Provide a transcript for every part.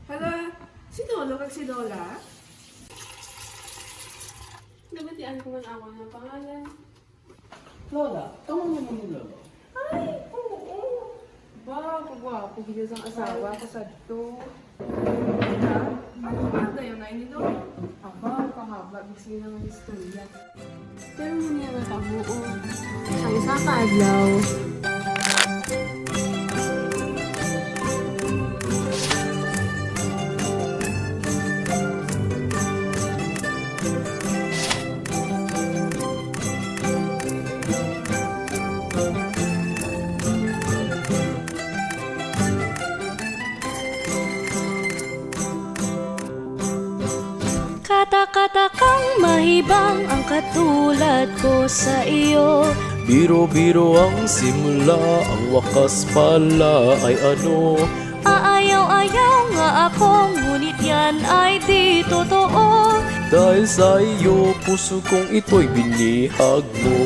Hala, si Dolo kag si Lola? Nabatian ko man ako ng pangalan. Lola, tama mo mo ni Lolo. Ay, oo. Ba, kagwapo gila sang asawa ko sa to. Ano ba na yun ay ni Lolo? Aba, kahaba, bisi naman istorya. Pero niya natabuo. Ang isa ka adlaw. Kata-kata kang mahibang ang katulad ko sa iyo. Biro-biro ang simula, ang wakas pala ay ano? Aayaw-ayaw nga ako, ngunit yan ay di totoo. Dahil sa iyo, puso kong ito'y binihag mo.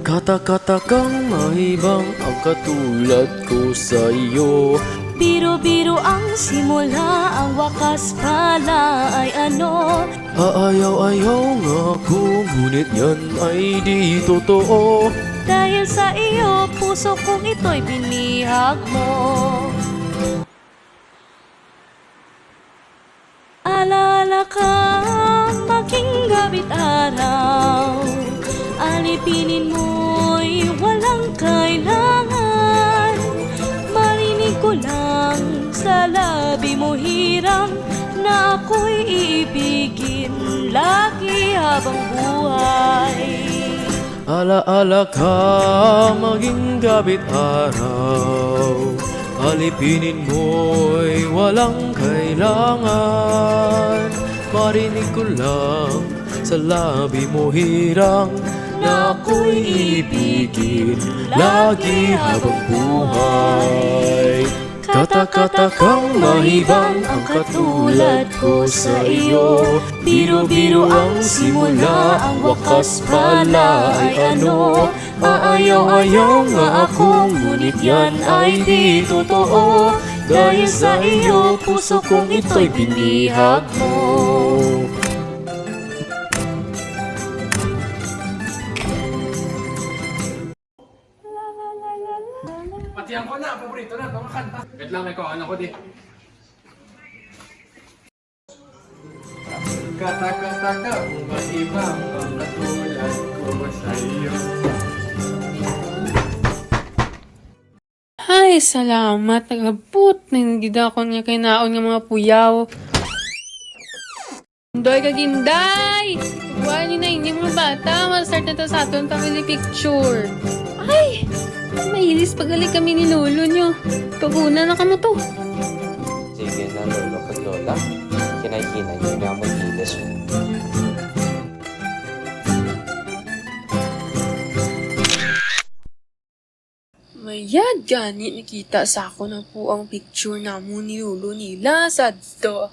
Kata-kata kang mahibang ang katulad ko sa iyo. Biro-biro ang simula, ang wakas pala ay ano? Aayaw-ayaw nga ako, ngunit yan ay di totoo. Dahil sa iyo, puso kong ito'y binihag mo. Alaala ka, maging gabi't araw. Alipinin mo'y walang kailangan. Marinig ko lang sa labi mo hirang na ako'y iibigin lagi habang buhay. Alaala ka, maging gabi't araw. Alipinin mo'y walang kailangan. Marinig ko lang sa labi mo hirang na ako'y ibigin lagi habang buhay. Kata-kata kang mahibang ang katulad ko sa iyo. Biro-biro ang simula, ang wakas pala ay ano? Aayaw-ayaw nga ako, ngunit yan ay di totoo. Dahil sa iyo, puso kong ito'y binihag mo. Patiyan ko na, paborito na, mga kanta. Wait lang, may kawan ako di. Kata-kata ka, mahibang ang katulad ko sa iyo. Ay, salamat. Nagabot. Nanggida ko niya kay naon nga mga puyaw. Inday ka, Ginday! Buwan niyo na inyong mga bata. Mag-start na to sa aton family picture. Ay! Mailis pagaling kami ni lolo nyo. Pag-una na kamo to. Sige na, lolo kag lola. Kinay-kinay nyo na mag-ilis. Mayad, gani nakita sa ako na po ang picture na mo ni lolo nila sa do.